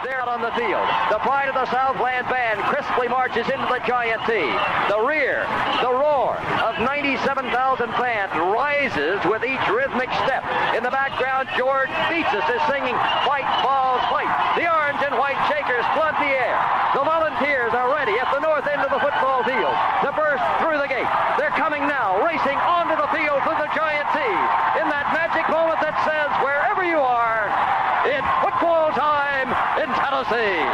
They're out on the field. The pride of the Southland band crisply marches into the Giant T. The rear, the roar of 97,000 fans rises with each rhythmic step. In the background, George Beatsis is singing "Fight, Balls, Fight." The orange and white Shakers flood the air. The Volunteers are ready at the north end of the football field to burst through the gate. They're coming now, racing onto the field through the Giant T. In that magic moment that says, wherever you are, it's football time in Tennessee.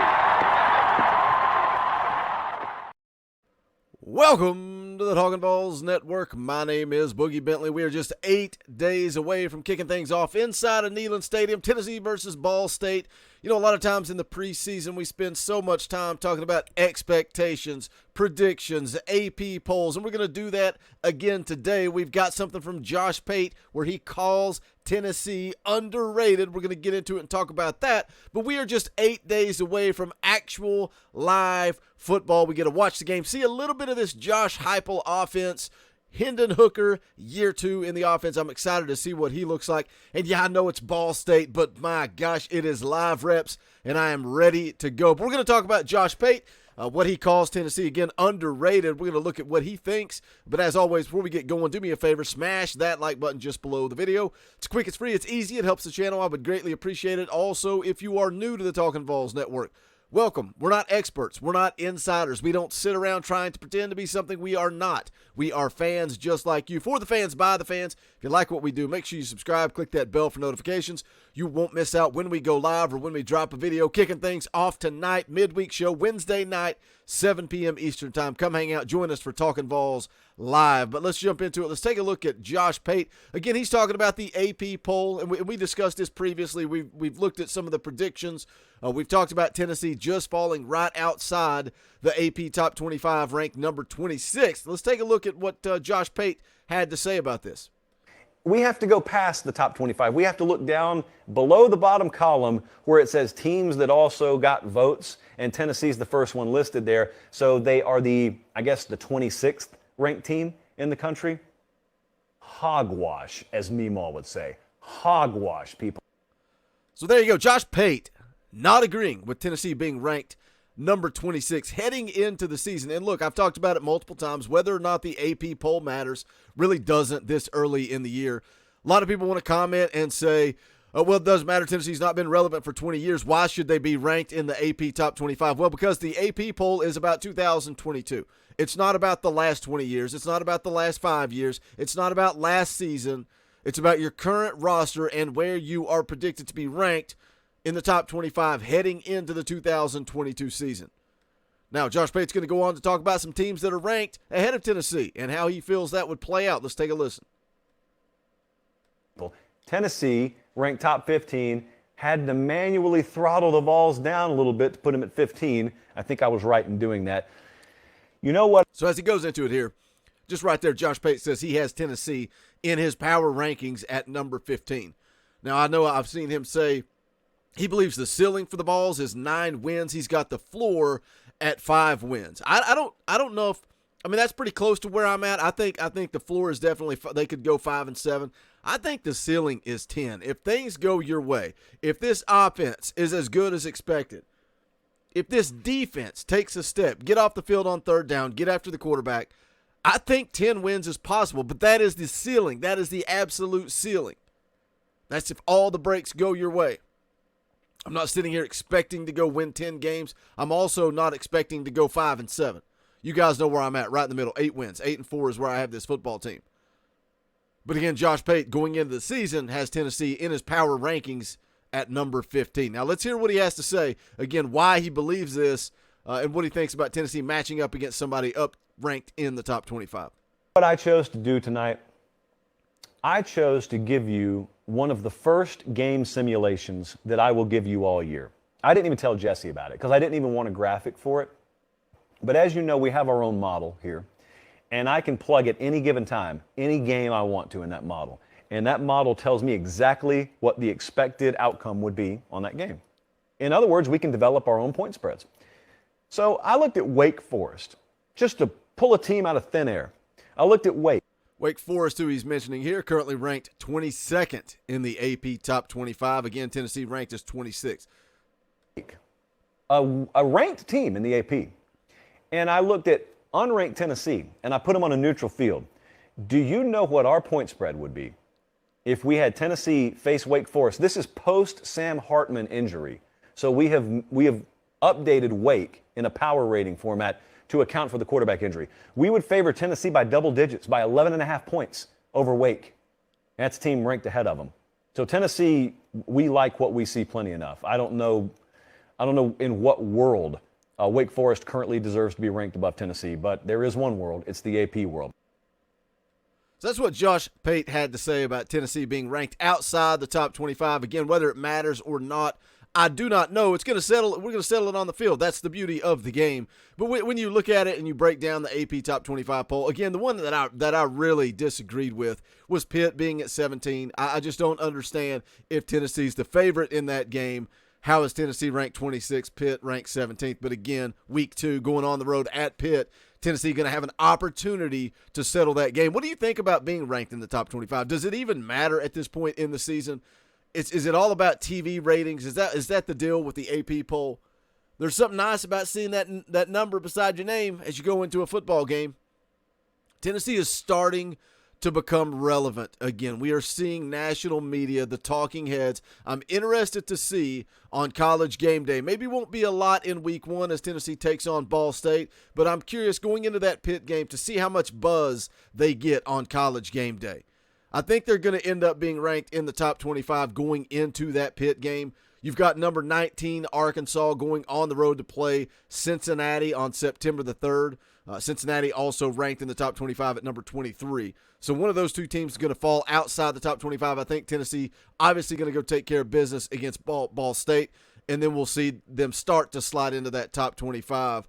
Welcome to the Talkin VAWLS Network. My name is Boogie Bentley. We are just 8 days away from kicking things off inside of Neyland Stadium, Tennessee versus Ball State. You know, a lot of times in the preseason, we spend so much time talking about expectations, predictions, AP polls, and we're going to do that again today. We've got something from Josh Pate where he calls Tennessee underrated. We're going to get into it and talk about that, but we are just 8 days away from actual live football. We get to watch the game, see a little bit of this Josh Heupel offense. Hendon Hooker, year 2 in the offense. I'm excited to see what he looks like. And yeah, I know it's Ball State, but my gosh, it is live reps, and I am ready to go. But we're going to talk about Josh Pate, what he calls Tennessee, again, underrated. We're going to look at what he thinks. But as always, before we get going, do me a favor, smash that like button just below the video. It's quick, it's free, it's easy, it helps the channel. I would greatly appreciate it. Also, if you are new to the Talkin VAWLS Network, welcome. We're not experts. We're not insiders. We don't sit around trying to pretend to be something we are not. We are fans just like you. For the fans, by the fans. If you like what we do, make sure you subscribe. Click that bell for notifications. You won't miss out when we go live or when we drop a video. Kicking things off tonight, midweek show, Wednesday night, 7 p.m. Eastern time. Come hang out. Join us for Talkin VAWLS live. But let's jump into it. Let's take a look at Josh Pate. Again, he's talking about the AP poll, and we discussed this previously. We've looked at some of the predictions. We've talked about Tennessee just falling right outside the AP Top 25, ranked number 26. Let's take a look at what Josh Pate had to say about this. We have to go past the top 25. We have to look down below the bottom column where it says teams that also got votes, and Tennessee's the first one listed there. So they are the 26th ranked team in the country. Hogwash, as Meemaw would say. Hogwash, people. So there you go. Josh Pate not agreeing with Tennessee being ranked number 26 heading into the season. And look, I've talked about it multiple times. Whether or not the AP poll matters really doesn't this early in the year. A lot of people want to comment and say, oh, well, it doesn't matter. Tennessee's not been relevant for 20 years. Why should they be ranked in the AP Top 25? Well, because the AP poll is about 2022. It's not about the last 20 years. It's not about the last 5 years. It's not about last season. It's about your current roster and where you are predicted to be ranked in the top 25 heading into the 2022 season. Now, Josh Pate's going to go on to talk about some teams that are ranked ahead of Tennessee and how he feels that would play out. Let's take a listen. Tennessee, ranked top 15, had to manually throttle the Vols down a little bit to put him at 15. I think I was right in doing that. You know what? So as he goes into it here, just right there, Josh Pate says he has Tennessee in his power rankings at number 15. Now, I know I've seen him say he believes the ceiling for the Vols is 9 wins. He's got the floor at 5 wins. I don't know if, I mean, that's pretty close to where I'm at. I think the floor is definitely, they could go 5 and 7. I think the ceiling is 10. If things go your way, if this offense is as good as expected, if this defense takes a step, get off the field on third down, get after the quarterback, I think 10 wins is possible, but that is the ceiling. That is the absolute ceiling. That's if all the breaks go your way. I'm not sitting here expecting to go win 10 games. I'm also not expecting to go 5 and 7. You guys know where I'm at, right in the middle. 8 wins. 8 and 4 is where I have this football team. But again, Josh Pate going into the season has Tennessee in his power rankings at number 15. Now let's hear what he has to say. Again, why he believes this and what he thinks about Tennessee matching up against somebody up ranked in the top 25. What I chose to do tonight, I chose to give you one of the first game simulations that I will give you all year. I didn't even tell Jesse about it because I didn't even want a graphic for it. But as you know, we have our own model here, and I can plug at any given time, any game I want to in that model. And that model tells me exactly what the expected outcome would be on that game. In other words, we can develop our own point spreads. So I looked at Wake Forest, just to pull a team out of thin air. I looked at Wake Forest, who he's mentioning here, currently ranked 22nd in the AP Top 25. Again, Tennessee ranked as 26th. a ranked team in the AP. And I looked at unranked Tennessee, and I put them on a neutral field. Do you know what our point spread would be if we had Tennessee face Wake Forest? This is post Sam Hartman injury. So we have updated Wake in a power rating format to account for the quarterback injury. We would favor Tennessee by double digits, by 11.5 points over Wake. That's a team ranked ahead of them. So Tennessee, we like what we see plenty enough. I don't know in what world Wake Forest currently deserves to be ranked above Tennessee, but there is one world. It's the AP world. So that's what Josh Pate had to say about Tennessee being ranked outside the top 25. Again, whether it matters or not, I do not know. We're going to settle it on the field. That's the beauty of the game. But when you look at it and you break down the AP top 25 poll, again, the one that I really disagreed with was Pitt being at 17. I just don't understand if Tennessee's the favorite in that game. How is Tennessee ranked 26, Pitt ranked 17th? But again, week 2, going on the road at Pitt, Tennessee going to have an opportunity to settle that game. What do you think about being ranked in the top 25? Does it even matter at this point in the season? Is it all about TV ratings? Is that the deal with the AP poll? There's something nice about seeing that number beside your name as you go into a football game. Tennessee is starting to become relevant again. We are seeing national media, the talking heads. I'm interested to see on College Game Day. Maybe won't be a lot in week 1 as Tennessee takes on Ball State, but I'm curious going into that Pitt game to see how much buzz they get on College Game Day. I think they're going to end up being ranked in the top 25 going into that Pitt game. You've got number 19 Arkansas going on the road to play Cincinnati on September the 3rd. Cincinnati also ranked in the top 25 at number 23. So one of those two teams is going to fall outside the top 25. I think Tennessee obviously going to go take care of business against Ball State, and then we'll see them start to slide into that top 25.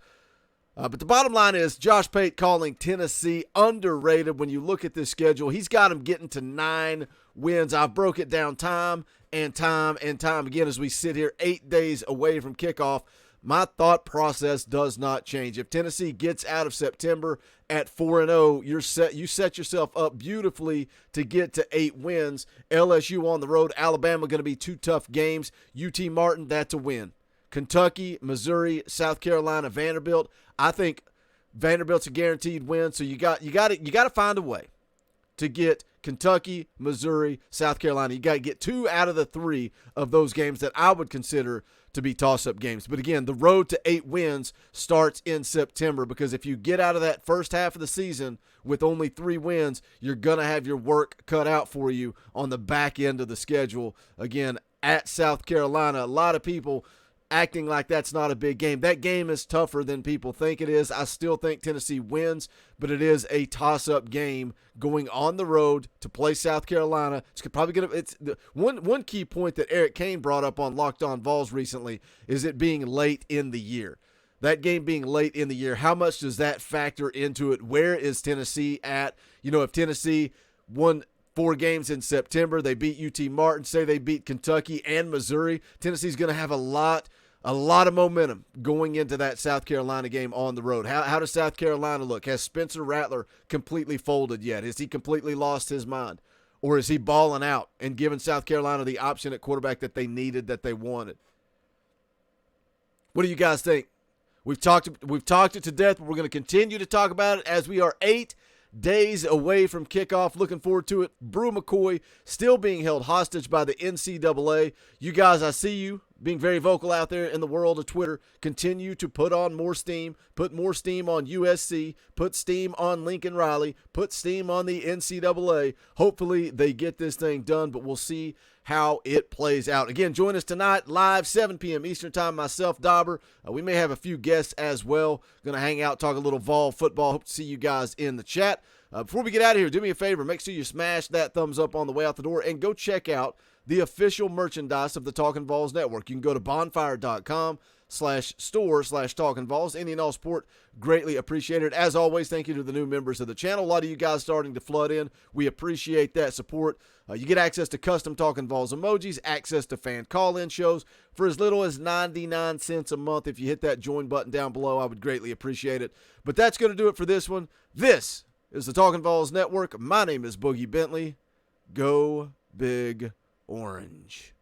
But the bottom line is Josh Pate calling Tennessee underrated. When you look at this schedule, he's got them getting to 9 wins. I've broke it down time and time and time again as we sit here 8 days away from kickoff. My thought process does not change. If Tennessee gets out of September at 4-0, you set yourself up beautifully to get to 8 wins. LSU on the road, Alabama going to be 2 tough games. UT Martin, that's a win. Kentucky, Missouri, South Carolina, Vanderbilt. I think Vanderbilt's a guaranteed win. So you got to find a way to get Kentucky, Missouri, South Carolina. You got to get 2 out of the 3 of those games that I would consider to be toss-up games. But again, the road to 8 wins starts in September, because if you get out of that first half of the season with only 3 wins, you're going to have your work cut out for you on the back end of the schedule. Again, at South Carolina, a lot of people acting like that's not a big game. That game is tougher than people think it is. I still think Tennessee wins, but it is a toss-up game going on the road to play South Carolina. It's one key point that Eric Kane brought up on Locked On VAWLS recently is it being late in the year. That game being late in the year, how much does that factor into it? Where is Tennessee at? If Tennessee won 4 games in September, they beat UT Martin, say they beat Kentucky and Missouri, Tennessee's going to have a lot of momentum going into that South Carolina game on the road. How does South Carolina look? Has Spencer Rattler completely folded yet? Has he completely lost his mind? Or is he balling out and giving South Carolina the option at quarterback that they needed, that they wanted? What do you guys think? We've talked it to death, but we're going to continue to talk about it as we are 8 days away from kickoff. Looking forward to it. Brew McCoy still being held hostage by the NCAA. You guys, I see you being very vocal out there in the world of Twitter. Continue to put on more steam. Put more steam on USC. Put steam on Lincoln Riley. Put steam on the NCAA. Hopefully they get this thing done, but we'll see how it plays out. Again, join us tonight live 7 p.m. Eastern Time. Myself, Dauber. We may have a few guests as well. Going to hang out, talk a little Vol football. Hope to see you guys in the chat. Before we get out of here, do me a favor. Make sure you smash that thumbs up on the way out the door and go check out the official merchandise of the Talkin' Vols Network. You can go to bonfire.com/store/Talkin' Vols. Any and all support, greatly appreciated. As always, thank you to the new members of the channel. A lot of you guys starting to flood in. We appreciate that support. You get access to custom Talkin' Vols emojis, access to fan call-in shows for as little as 99 cents a month. If you hit that join button down below, I would greatly appreciate it. But that's going to do it for this one. This is the Talkin' Vols Network. My name is Boogie Bentley. Go Big Orange.